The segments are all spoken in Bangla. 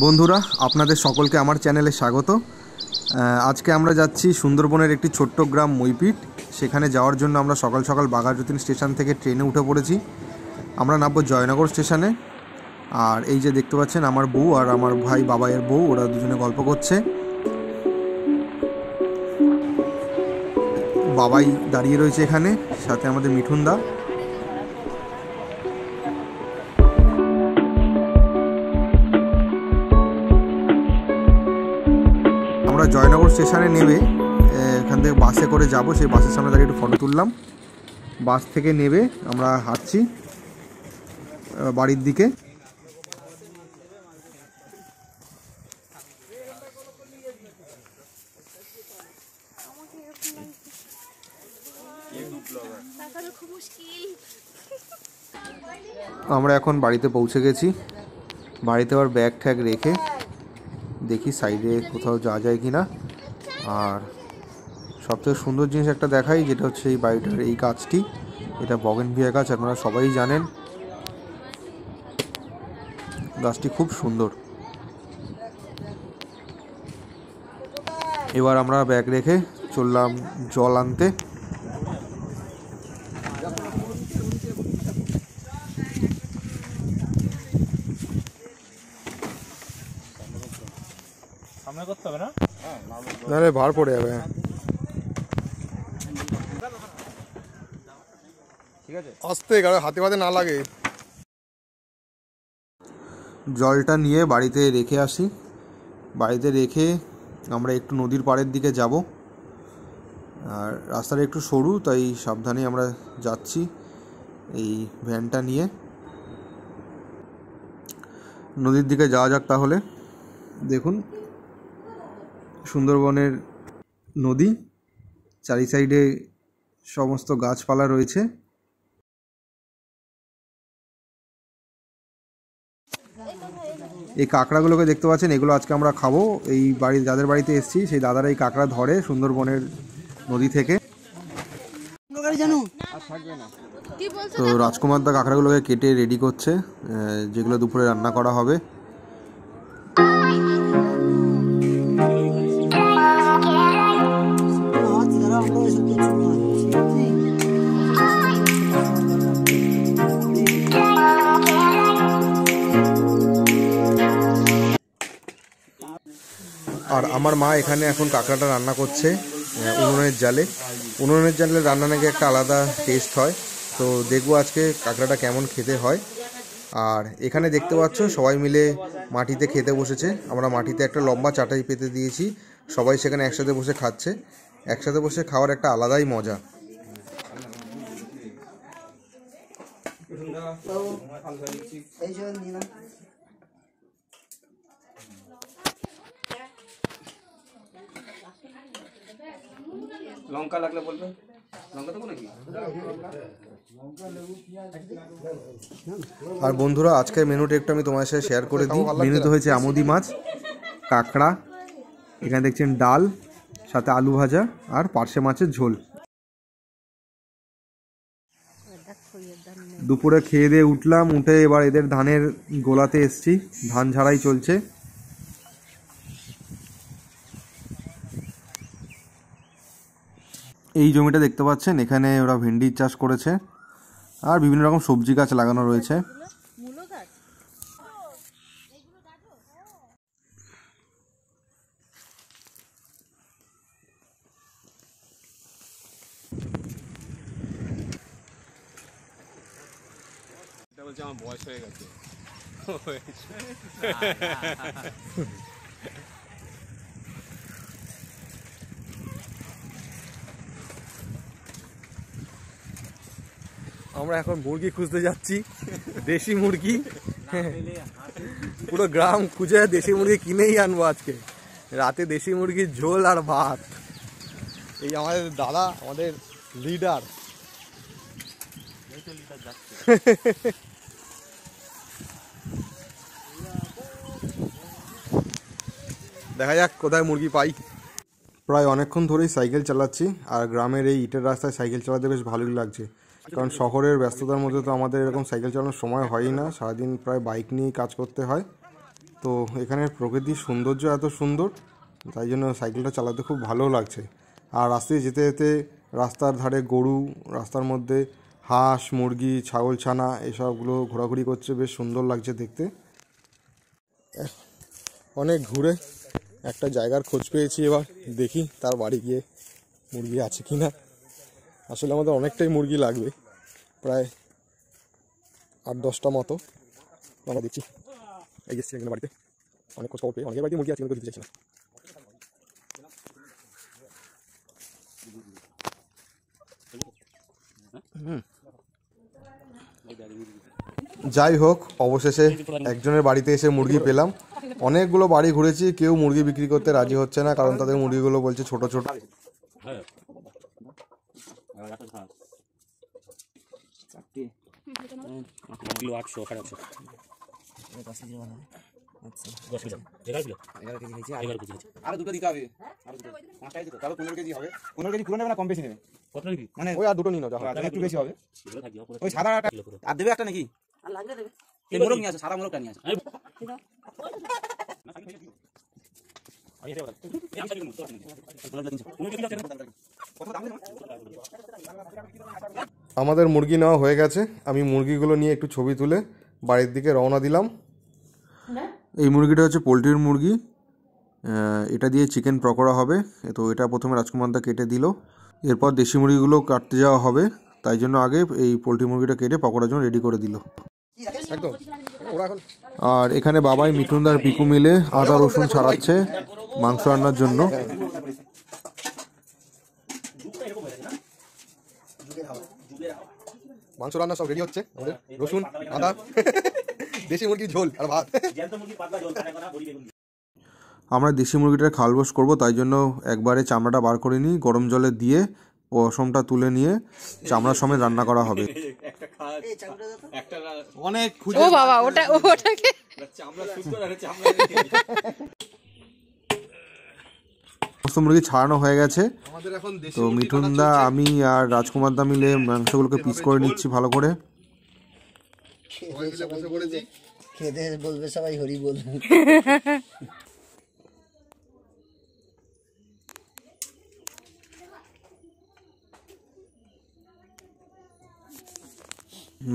বন্ধুরা আপনাদের সকলকে আমার চ্যানেলে স্বাগত। আজকে আমরা যাচ্ছি সুন্দরবনের একটি ছোট্ট গ্রাম মইপিট। সেখানে যাওয়ার জন্য আমরা সকাল সকাল বাঘাযতীন স্টেশন থেকে ট্রেনে উঠে পড়েছি। আমরা নামবো জয়নগর স্টেশনে। আর এই যে দেখতে পাচ্ছেন আমার বউ আর আমার ভাই বাবাইয়ের বউ, ওরা দুজনে গল্প করছে। বাবাই দাঁড়িয়ে রয়েছে এখানে, সাথে আমাদের মিঠুনদা। আমরা জয়নগর স্টেশনে নেমে এখান থেকে বাসে করে যাব। সেই বাসের সামনে দাঁড়িয়ে একটু ফটো তুললাম। বাস থেকে নেমে আমরা হাঁটছি বাড়ির দিকে। আমরা এখন বাড়িতে পৌঁছে গেছি। বাড়িতে আবার ব্যাগ ট্যাগ রেখে দেখি সাইডে কোথাও যাওয়া যায় কি না। আর সবথেকে সুন্দর জিনিস একটা দেখাই, যেটা হচ্ছে এই বাড়িটার এই গাছটি। এটা বগেনভিলিয়া গাছ, আপনারা সবাই জানেন। গাছটি খুব সুন্দর। এবার আমরা ব্যাগ রেখে চললাম জল আনতে। নাহলে ভার পড়ে যাবে। আস্তে হাতে পাতে না লাগে। জলটা নিয়ে বাড়িতে রেখে আসি। বাড়িতে রেখে আমরা একটু নদীর পাড়ের দিকে যাব। আর রাস্তাটা একটু সরু, তাই সাবধানে আমরা যাচ্ছি এই ভ্যানটা নিয়ে। নদীর দিকে যাওয়া যাক তাহলে। দেখুন সুন্দরবনের নদী, চারি সাইডে সমস্ত গাছপালা রয়েছে। এই কাঁকড়াগুলোকে দেখতে পাচ্ছেন, এগুলো আজকে আমরা খাবো। এই বাড়ি যাদের বাড়িতে এসেছি সেই দাদারা এই কাঁকড়া ধরে সুন্দরবনের নদী থেকে। তো রাজকুমার দা কাঁকড়াগুলোকে কেটে রেডি করছে, যেগুলো দুপুরে রান্না করা হবে। আর আমার মা এখানে এখন কাঁকড়াটা রান্না করছে উনুনের জালে। উনুনের জালে রান্না নাকি একটা আলাদা টেস্ট হয়। তো দেখবো আজকে কাঁকড়াটা কেমন খেতে হয়। আর এখানে দেখতে পাচ্ছ সবাই মিলে মাটিতে খেতে বসেছে। আমরা মাটিতে একটা লম্বা চাটাই পেতে দিয়েছি, সবাই সেখানে একসাথে বসে খাচ্ছে। একসাথে বসে খাওয়ার একটা আলাদাই মজা। লঙ্কা লাগলে বলবেন, লঙ্কা দেবো নাকি? আর বন্ধুরা আজকের মেনুটা একটু আমি তোমার সাথে শেয়ার করে দিই। মেনুতে হয়েছে আমুদি মাছ, কাঁকড়া, এখানে দেখছেন ডাল, সাথে আলু ভাজা আর পার্শে মাছের ঝোল। দুপুরে খেয়ে দিয়ে উঠলাম, উঠে এবার এদের ধানের গোলাতে এসছি। ধান ঝাড়াই চলছে। এই জমিটা দেখতে পাচ্ছেন, এখানে ওরা ভেন্ডির চাষ করেছে আর বিভিন্ন রকম সবজি গাছ লাগানো রয়েছে। আমার বয়স হয়ে গেছে। আমরা এখন মুরগি খুঁজতে যাচ্ছি, দেশি মুরগি। পুরো গ্রাম খুঁজে দেশি মুরগি কিনেই আনবো আজকে। রাতে দেশি মুরগির ঝোল আর ভাত। এই আমাদের দাদা, আমাদের লিডার। দেখা যাক কোথায় মুরগি পাই। প্রায় অনেকক্ষণ ধরেই সাইকেল চালাচ্ছি। আর গ্রামের এই ইটের রাস্তায় সাইকেল চালাতে বেশ ভালোই লাগছে। কারণ শহরের ব্যস্ততার মধ্যে তো আমাদের এরকম সাইকেল চালানোর সময় হয়ই না। সারাদিন প্রায় বাইক নিয়েই কাজ করতে হয়। তো এখানের প্রকৃতির সৌন্দর্য এত সুন্দর, তাই জন্য সাইকেলটা চালাতে খুব ভালো লাগছে। আর রাস্তায় যেতে যেতে রাস্তার ধারে গরু, রাস্তার মধ্যে হাঁস, মুরগি, ছাগল, ছানা এসবগুলো ঘোরাঘুরি করছে, বেশ সুন্দর লাগছে দেখতে। অনেক ঘুরে একটা জায়গার খোঁজ পেয়েছি, এবার দেখি তার বাড়ি গিয়ে মুরগি আছে কি না। আসলে আমাদের অনেকটাই মুরগি লাগবে, প্রায় 8-10টা মতো। আমরা দেখছি এই গেছি একজনের বাড়িতে, অনেক খোঁজ খবর পেয়ে অনেকের বাড়িতে মুরগি আছে, কিন্তু দিতে চাইছি না। যাই হোক, অবশেষে একজনের বাড়িতে এসে মুরগি পেলাম। অনেকগুলো বাড়ি ঘুরেছি, কেউ মুরগি বিক্রি করতে রাজি হচ্ছে না, কারণ তাদের মুরগিগুলো বলছে ছোট ছোট। আরো দুটো দিতে হবে, তাহলে 15 কেজি হবে। 15 কেজি পুরো নেবে না কম বেশি নেবে? কত নেবে মানে? ওই আর দুটো নিয়ে নাও, একটু বেশি হবে। ওই সাদা আর দেবে একটা নাকি? আর লাগলে দেবে। এই মোরগ নিয়ে আসো, সাদা মোরগটা নিয়ে আসো। আমাদের মুরগি নেওয়া হয়ে গেছে। আমি মুরগিগুলো নিয়ে একটু ছবি তুলে বাড়ির দিকে রওনা দিলাম। এই মুরগিটা হচ্ছে পোলট্রির মুরগি, এটা দিয়ে চিকেন পকোড়া হবে। তো এটা প্রথমে রাজকুমারদা কেটে দিল, এরপর দেশি মুরগিগুলো কাটতে যাওয়া হবে, তাই জন্য আগে এই পোলট্রি মুরগিটা কেটে পকোড়ার জন্য রেডি করে দিল। আর এখানে বাবাই, মিঠুনদার, পিকু মিলে আদা রসুন ছাড়াচ্ছে মাংস রান্নার জন্য। মাংস রান্না সব রেডি হচ্ছে, আমাদের রসুন, আদা, দেশি মুরগির ঝোল আর ভাত। আমরা দেশি মুরগিটার খালবোস করবো, তাই জন্য একবারে চামড়াটা বার করে নিই, গরম জলে দিয়ে পশমটা তুলে নিয়ে চামড়া সমেত রান্না করা হবে। অনেক ও বাবা, ওটাকে সমস্ত মুরগি ছাড়ানো হয়ে গেছে। তো মিঠুনদা, আমি আর রাজকুমারদা মিলে মাংসগুলোকে পিস করে নিচ্ছি ভালো করে। খেতে বলবে সবাই হরি বল।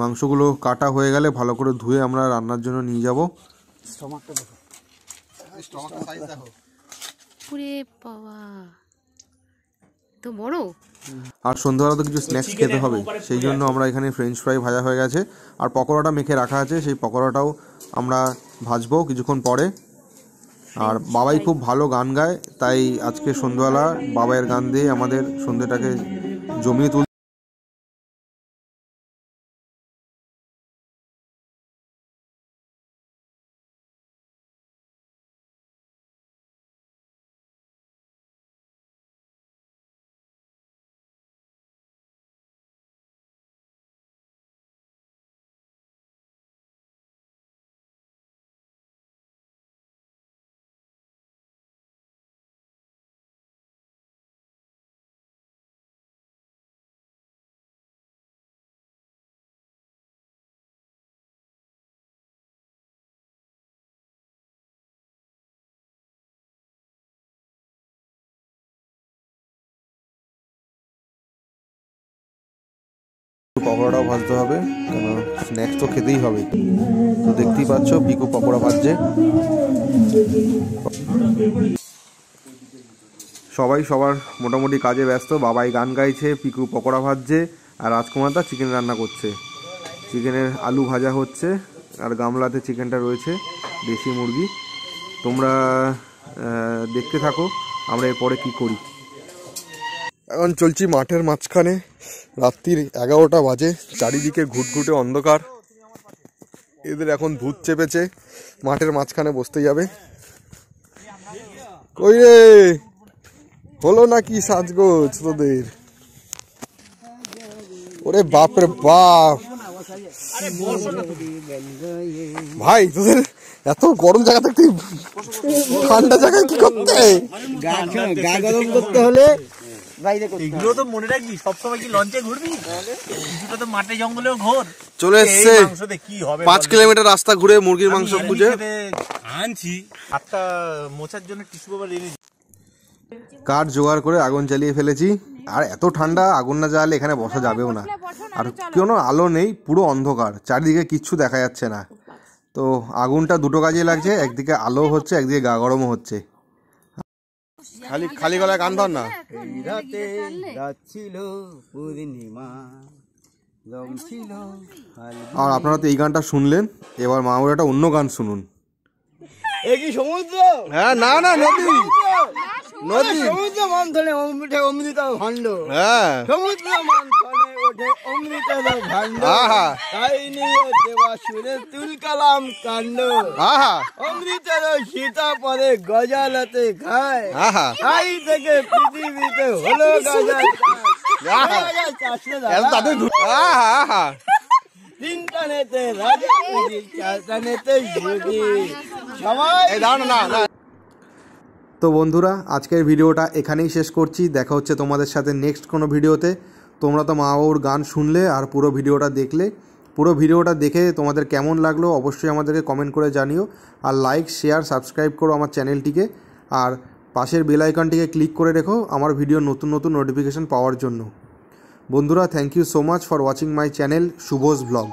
মাংসগুলো কাটা হয়ে গেলে ভালো করে ধুয়ে আমরা রান্নার জন্য নিয়ে যাব। তো বড়। আর সন্ধ্যাবেলা তো কিছু স্ন্যাক্স খেতে হবে, সেই জন্য আমরা এখানে ফ্রেঞ্চ ফ্রাই ভাজা হয়ে গেছে, আর পকোড়াটা মেখে রাখা আছে, সেই পকোড়াটাও আমরা ভাজবো কিছুক্ষণ পরে। আর বাবাই খুব ভালো গান গায়, তাই আজকে সন্ধ্যাবেলা বাবাইয়ের গান দিয়ে আমাদের সন্ধ্যেটাকে জমিয়ে তুল। পকোড়াটাও ভাজতে হবে, কেন স্ন্যাক্স তো খেতেই হবে। তো দেখতেই পাচ্ছ পিকু পকোড়া ভাজছে। সবাই সবার মোটামুটি কাজে ব্যস্ত। বাবাই গান গাইছে, পিকু পকোড়া ভাজছে, আর রাজকুমারদা চিকেন রান্না করছে। চিকেনের আলু ভাজা হচ্ছে, আর গামলাতে চিকেনটা রয়েছে, দেশি মুরগি। তোমরা দেখতে থাকো আমরা এরপরে কি করি। এখন চলছি মাঠের মাঝখানে, রাত্রির 11টা বাজে, চারিদিকে ঘুটঘুটে অন্ধকার। এদের এখন ভূত চেপেছে, মাঠের মাঝখানে বসতে যাবে। কই রে, হলো নাকি সাজগোজ তোদের? ওরে বাপরে বাপ ভাই, তোদের এত গরম জায়গা থাকতে ঠান্ডা জায়গায় কি করতে? গা গরম করতে হলে বাইরে করতে এগুলো তো মনে রাখবি, সবসময় কি লঞ্চে ঘুরবি? কিছুটা তো মাঠে জঙ্গলেও ঘোর। চলে এসছে এই মাংসতে কি হবে? 5 কিলোমিটার রাস্তা ঘুরে মুরগির মাংস খুঁজে আনছি হাতটা মোছার জন্য টিস্যু পেপার এনেছি। কাঠ জোগাড় করে আগুন জ্বালিয়ে ফেলেছি। আর এত ঠান্ডা, আগুন না জ্বালালে এখানে বসা যাবেও না। আর কোনো আলো নেই, পুরো অন্ধকার, চারিদিকে কিচ্ছু দেখা যাচ্ছে না। তো আগুনটা দুটো কাজে লাগছে, একদিকে আলো হচ্ছে, একদিকে গা গরমও হচ্ছে। খালি খালি গলায় গান ধর না। এই রাতে যাচ্ছিল পূর্ণিমা জমছিল আর আপনারা তো এই গানটা শুনলেন, এবার মামুর একটা অন্য গান শুনুন। এ কি সমুদ্র? হ্যাঁ, না না, নদী নদী। সমুদ্র মন্থনে ওঠে অমৃত ভাণ্ড, হ্যাঁ, সমুদ্র মন্থনে ওঠে অমৃত ভাণ্ড, আহা তাই নিয়ে দেবা সুরে তুলকালাম কাণ্ড, আহা অমৃতের সীতা পরে গজালাতে খায়, আহা তাই থেকে পৃথিবীতে হলো গজা আহা আহা। তিনটানেতে রাজা চারটানেতে যোগী সবাই। তো বন্ধুরা, আজকের ভিডিওটা এখানেই শেষ করছি। দেখা হচ্ছে তোমাদের সাথে নেক্সট কোনো ভিডিওতে। তোমরা তো মা বাবুর গান শুনলে আর পুরো ভিডিওটা দেখলে। পুরো ভিডিওটা দেখে তোমাদের কেমন লাগলো অবশ্যই আমাদেরকে কমেন্ট করে জানিও। আর লাইক, শেয়ার, সাবস্ক্রাইব করো আমার চ্যানেলটিকে। আর পাশের বেল আইকনটিকে ক্লিক করে রেখো আমার ভিডিওর নতুন নতুন নোটিফিকেশান পাওয়ার জন্য। বন্ধুরা, thank you so much for watching my channel Shubh's blog.